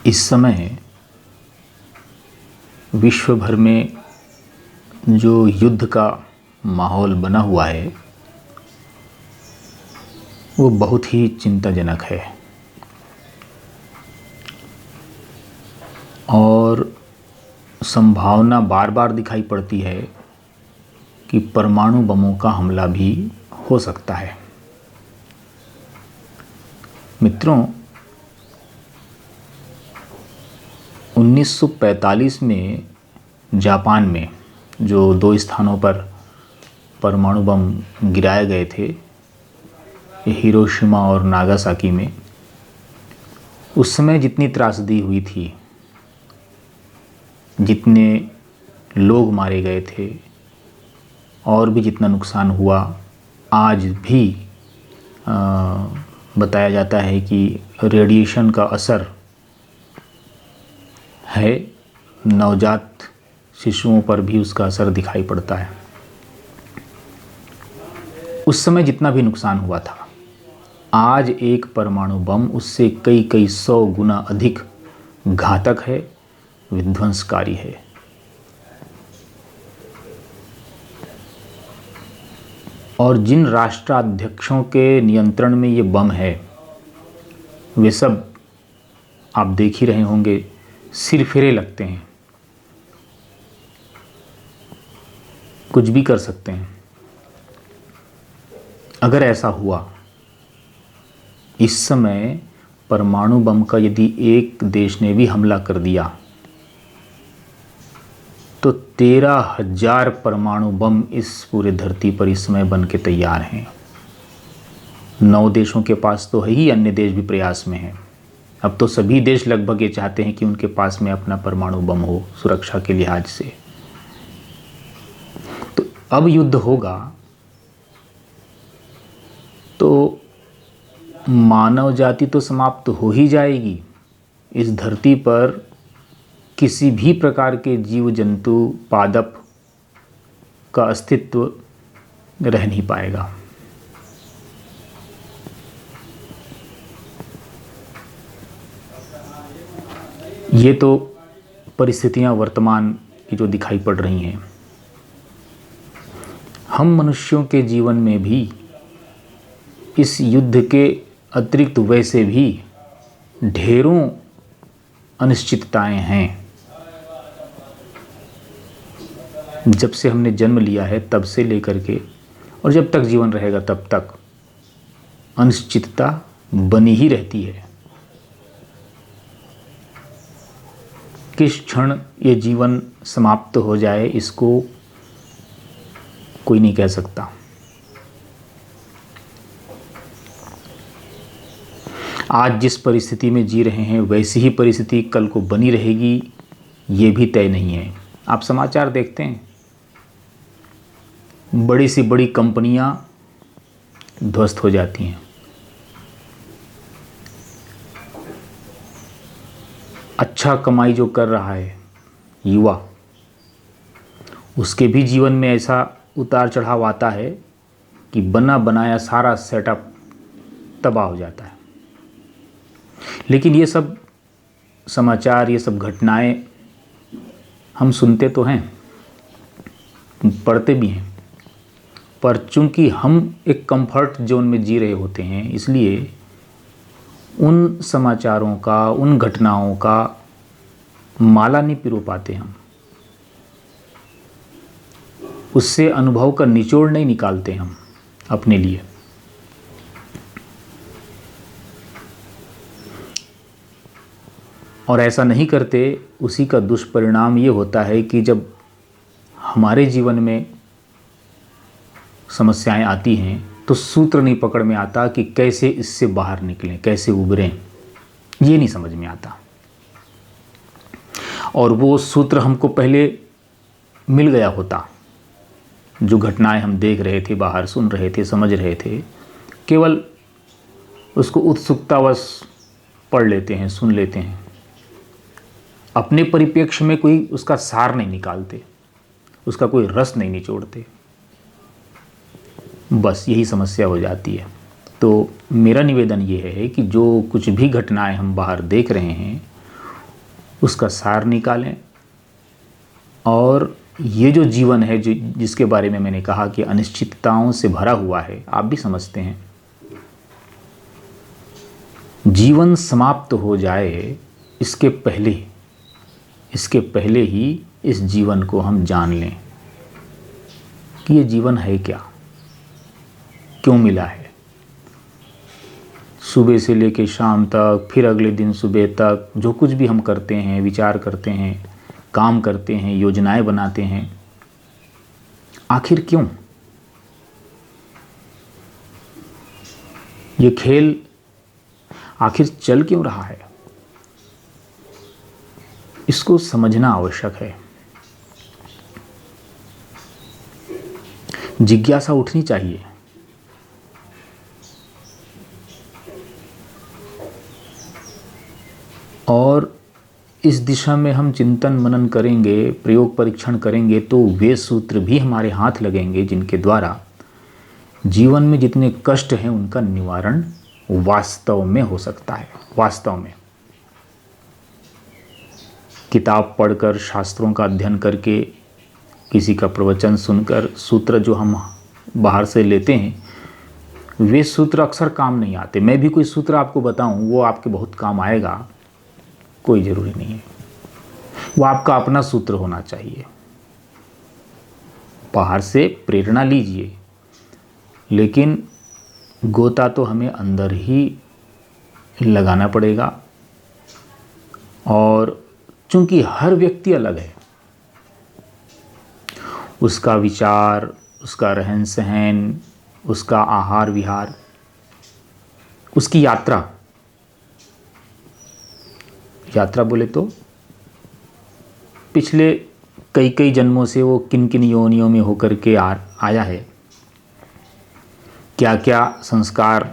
इस समय विश्व भर में जो युद्ध का माहौल बना हुआ है वो बहुत ही चिंताजनक है और संभावना बार बार दिखाई पड़ती है कि परमाणु बमों का हमला भी हो सकता है। मित्रों, 1945 में जापान में जो 2 स्थानों पर परमाणु बम गिराए गए थे, हिरोशिमा और नागासाकी में, उस समय जितनी त्रासदी हुई थी, जितने लोग मारे गए थे और भी जितना नुकसान हुआ, आज भी बताया जाता है कि रेडिएशन का असर है, नवजात शिशुओं पर भी उसका असर दिखाई पड़ता है। उस समय जितना भी नुकसान हुआ था, आज एक परमाणु बम उससे कई 100 गुना अधिक घातक है, विध्वंसकारी है। और जिन राष्ट्राध्यक्षों के नियंत्रण में ये बम है, वे सब आप देख ही रहे होंगे, सिरफिरे लगते हैं, कुछ भी कर सकते हैं। अगर ऐसा हुआ, इस समय परमाणु बम का यदि एक देश ने भी हमला कर दिया तो 13,000 परमाणु बम इस पूरे धरती पर इस समय बन के तैयार हैं। 9 देशों के पास तो है ही, अन्य देश भी प्रयास में हैं। अब तो सभी देश लगभग ये चाहते हैं कि उनके पास में अपना परमाणु बम हो, सुरक्षा के लिहाज से। तो अब युद्ध होगा तो मानव जाति तो समाप्त हो ही जाएगी। इस धरती पर किसी भी प्रकार के जीव जंतु, पादप का अस्तित्व रह नहीं पाएगा। ये तो परिस्थितियां वर्तमान की जो दिखाई पड़ रही हैं, हम मनुष्यों के जीवन में भी इस युद्ध के अतिरिक्त वैसे भी ढेरों अनिश्चितताएं हैं। जब से हमने जन्म लिया है तब से लेकर के और जब तक जीवन रहेगा तब तक अनिश्चितता बनी ही रहती है। किस क्षण ये जीवन समाप्त हो जाए, इसको कोई नहीं कह सकता। आज जिस परिस्थिति में जी रहे हैं वैसी ही परिस्थिति कल को बनी रहेगी, ये भी तय नहीं है। आप समाचार देखते हैं, बड़ी सी बड़ी कंपनियां ध्वस्त हो जाती हैं। अच्छा कमाई जो कर रहा है युवा, उसके भी जीवन में ऐसा उतार चढ़ाव आता है कि बना बनाया सारा सेटअप तबाह हो जाता है। लेकिन ये सब समाचार, ये सब घटनाएं हम सुनते तो हैं, पढ़ते भी हैं, पर चूंकि हम एक कंफर्ट जोन में जी रहे होते हैं, इसलिए उन समाचारों का, उन घटनाओं का माला नहीं पिरो पाते हम, उससे अनुभव का निचोड़ नहीं निकालते हम अपने लिए। और ऐसा नहीं करते, उसी का दुष्परिणाम ये होता है कि जब हमारे जीवन में समस्याएं आती हैं तो सूत्र नहीं पकड़ में आता कि कैसे इससे बाहर निकलें, कैसे उभरें, ये नहीं समझ में आता। और वो सूत्र हमको पहले मिल गया होता, जो घटनाएं हम देख रहे थे, बाहर सुन रहे थे, समझ रहे थे, केवल उसको उत्सुकतावश पढ़ लेते हैं, सुन लेते हैं, अपने परिप्रेक्ष्य में कोई उसका सार नहीं निकालते, उसका कोई रस नहीं निचोड़ते। बस यही समस्या हो जाती है। तो मेरा निवेदन ये है कि जो कुछ भी घटनाएं हम बाहर देख रहे हैं उसका सार निकालें। और ये जो जीवन है जिसके बारे में मैंने कहा कि अनिश्चितताओं से भरा हुआ है, आप भी समझते हैं, जीवन समाप्त हो जाए इसके पहले ही इस जीवन को हम जान लें कि ये जीवन है क्या, क्यों मिला है। सुबह से लेकर शाम तक, फिर अगले दिन सुबह तक जो कुछ भी हम करते हैं, विचार करते हैं, काम करते हैं, योजनाएं बनाते हैं, आखिर क्यों? ये खेल आखिर चल क्यों रहा है? इसको समझना आवश्यक है। जिज्ञासा उठनी चाहिए। और इस दिशा में हम चिंतन मनन करेंगे, प्रयोग परीक्षण करेंगे, तो वे सूत्र भी हमारे हाथ लगेंगे जिनके द्वारा जीवन में जितने कष्ट हैं उनका निवारण वास्तव में हो सकता है। वास्तव में किताब पढ़कर, शास्त्रों का अध्ययन करके, किसी का प्रवचन सुनकर सूत्र जो हम बाहर से लेते हैं, वे सूत्र अक्सर काम नहीं आते। मैं भी कोई सूत्र आपको बताऊं, वो आपके बहुत काम आएगा, कोई ज़रूरी नहीं है। वो आपका अपना सूत्र होना चाहिए। बाहर से प्रेरणा लीजिए, लेकिन गोता तो हमें अंदर ही लगाना पड़ेगा। और चूंकि हर व्यक्ति अलग है, उसका विचार, उसका रहन सहन, उसका आहार विहार, उसकी यात्रा बोले तो पिछले कई जन्मों से वो किन किन योनियों में होकर के आया है, क्या क्या संस्कार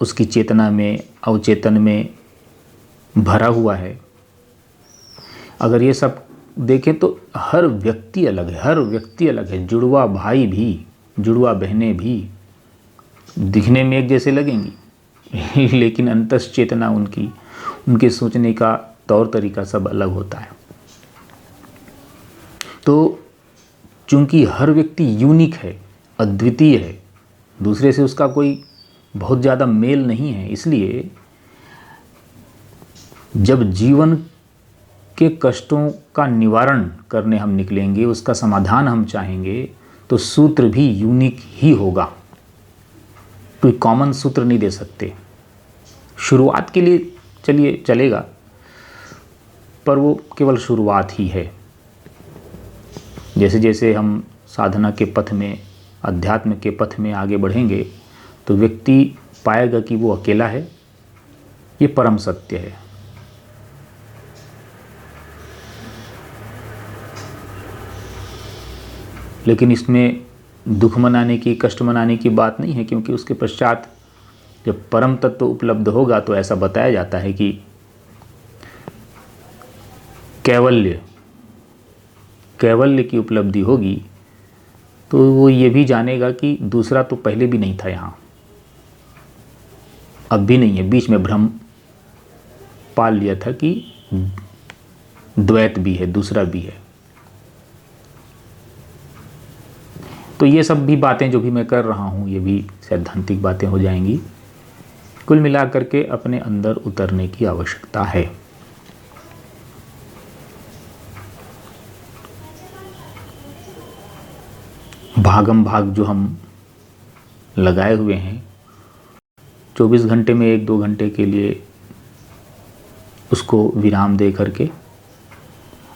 उसकी चेतना में, अवचेतन में भरा हुआ है। अगर ये सब देखें तो हर व्यक्ति अलग है, हर व्यक्ति अलग है। जुड़वा भाई भी, जुड़वा बहनें भी दिखने में एक जैसे लगेंगी, लेकिन अंतस चेतना उनके सोचने का तौर तरीका सब अलग होता है। तो चूंकि हर व्यक्ति यूनिक है, अद्वितीय है, दूसरे से उसका कोई बहुत ज़्यादा मेल नहीं है, इसलिए जब जीवन के कष्टों का निवारण करने हम निकलेंगे, उसका समाधान हम चाहेंगे, तो सूत्र भी यूनिक ही होगा। कोई कॉमन सूत्र नहीं दे सकते। शुरुआत के लिए चलिए चलेगा, पर वो केवल शुरुआत ही है। जैसे जैसे हम साधना के पथ में, अध्यात्म के पथ में आगे बढ़ेंगे, तो व्यक्ति पाएगा कि वो अकेला है। ये परम सत्य है। लेकिन इसमें दुख मनाने की, कष्ट मनाने की बात नहीं है, क्योंकि उसके पश्चात जब परम तत्व उपलब्ध होगा तो ऐसा बताया जाता है कि कैवल्य की उपलब्धि होगी, तो वो ये भी जानेगा कि दूसरा तो पहले भी नहीं था यहाँ, अब भी नहीं है, बीच में भ्रम पाल लिया था कि द्वैत भी है, दूसरा भी है। तो ये सब भी बातें जो भी मैं कर रहा हूँ, ये भी सैद्धांतिक बातें हो जाएंगी। कुल मिलाकर के अपने अंदर उतरने की आवश्यकता है। भागम भाग जो हम लगाए हुए हैं, 24 घंटे में 1-2 घंटे के लिए उसको विराम दे करके,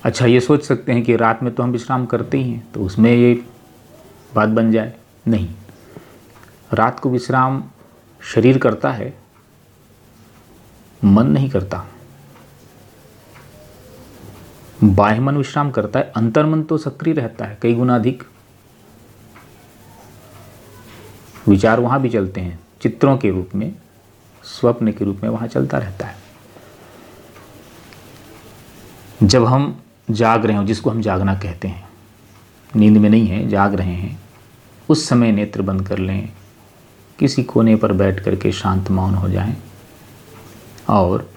अच्छा ये सोच सकते हैं कि रात में तो हम विश्राम करते ही हैं, तो उसमें ये बात बन जाए। नहीं, रात को विश्राम शरीर करता है, मन नहीं करता। बाह्य मन विश्राम करता है, अंतर्मन तो सक्रिय रहता है, कई गुना अधिक। विचार वहाँ भी चलते हैं, चित्रों के रूप में, स्वप्न के रूप में वहाँ चलता रहता है। जब हम जाग रहे हो, जिसको हम जागना कहते हैं, नींद में नहीं है, जाग रहे हैं, उस समय नेत्र बंद कर लें, किसी कोने पर बैठ करके शांत मौन हो जाएं और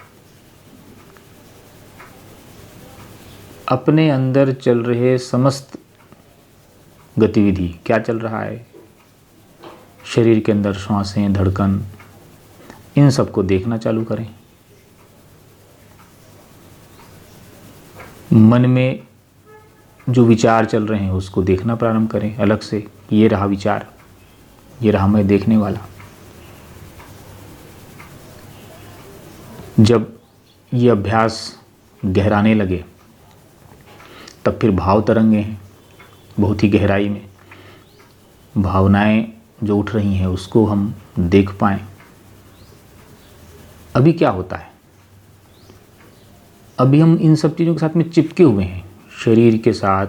अपने अंदर चल रहे समस्त गतिविधि, क्या चल रहा है शरीर के अंदर, श्वासें, धड़कन, इन सबको देखना चालू करें। मन में जो विचार चल रहे हैं उसको देखना प्रारंभ करें अलग से। ये रहा विचार, ये रहा मैं देखने वाला। जब ये अभ्यास गहराने लगे तब फिर भाव तरंगे हैं बहुत ही गहराई में, भावनाएं जो उठ रही हैं उसको हम देख पाएं। अभी क्या होता है, अभी हम इन सब चीज़ों के साथ में चिपके हुए हैं, शरीर के साथ,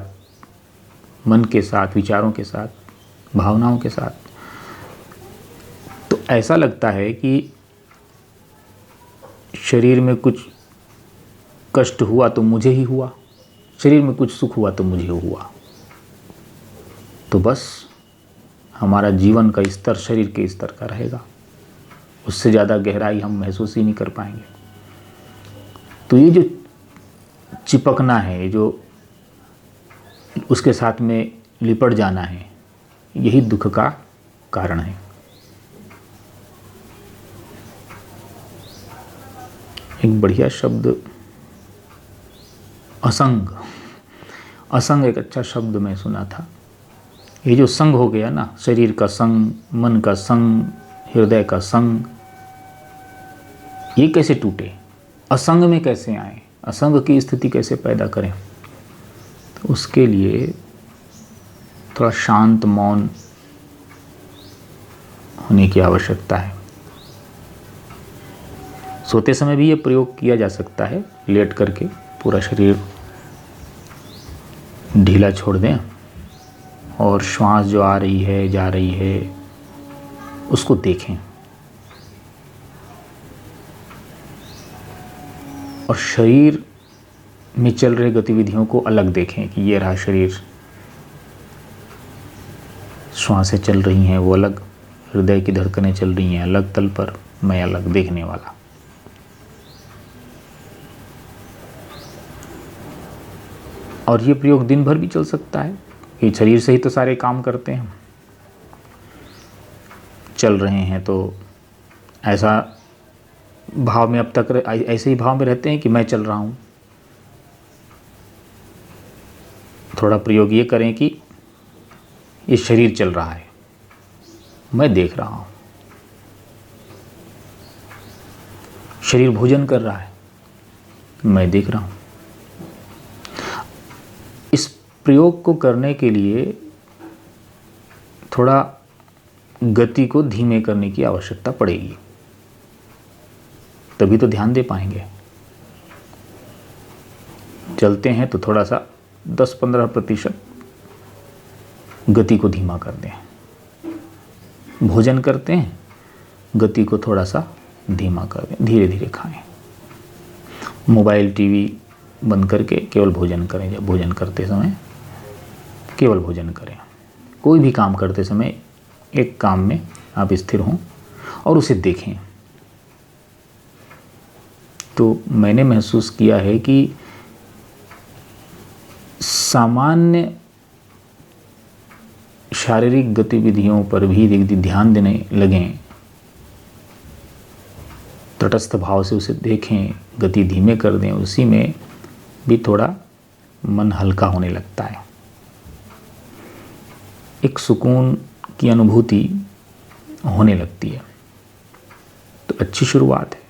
मन के साथ, विचारों के साथ, भावनाओं के साथ। तो ऐसा लगता है कि शरीर में कुछ कष्ट हुआ तो मुझे ही हुआ, शरीर में कुछ सुख हुआ तो मुझे हुआ। तो बस हमारा जीवन का स्तर शरीर के स्तर का रहेगा, उससे ज़्यादा गहराई हम महसूस ही नहीं कर पाएंगे। तो ये जो चिपकना है, जो उसके साथ में लिपट जाना है, यही दुख का कारण है। एक बढ़िया शब्द असंग, असंग एक अच्छा शब्द मैं सुना था। ये जो संग हो गया ना, शरीर का संग, मन का संग, हृदय का संग, ये कैसे टूटे, असंग में कैसे आए, असंग की स्थिति कैसे पैदा करें। तो उसके लिए थोड़ा शांत मौन होने की आवश्यकता है। सोते समय भी ये प्रयोग किया जा सकता है, लेट करके पूरा शरीर ढीला छोड़ दें और श्वास जो आ रही है जा रही है उसको देखें, और शरीर में चल रही गतिविधियों को अलग देखें कि ये रहा शरीर, श्वासें चल रही हैं वो अलग, हृदय की धड़कनें चल रही हैं अलग तल पर, मैं अलग, देखने वाला। और ये प्रयोग दिन भर भी चल सकता है कि शरीर से ही तो सारे काम करते हैं, चल रहे हैं तो ऐसा भाव में अब तक ऐसे ही भाव में रहते हैं कि मैं चल रहा हूँ। थोड़ा प्रयोग ये करें कि ये शरीर चल रहा है, मैं देख रहा हूँ, शरीर भोजन कर रहा है, मैं देख रहा हूँ। इस प्रयोग को करने के लिए थोड़ा गति को धीमे करने की आवश्यकता पड़ेगी, तभी तो ध्यान दे पाएंगे। चलते हैं तो थोड़ा सा 10-15% गति को धीमा कर दें, भोजन करते हैं गति को थोड़ा सा धीमा कर दें, धीरे धीरे खाएं, मोबाइल टीवी बंद करके केवल भोजन करें। जब भोजन करते समय केवल भोजन करें, कोई भी काम करते समय एक काम में आप स्थिर हों और उसे देखें। तो मैंने महसूस किया है कि सामान्य शारीरिक गतिविधियों पर भी यदि ध्यान देने लगें, तटस्थ भाव से उसे देखें, गति धीमे कर दें, उसी में भी थोड़ा मन हल्का होने लगता है, एक सुकून की अनुभूति होने लगती है। तो अच्छी शुरुआत है।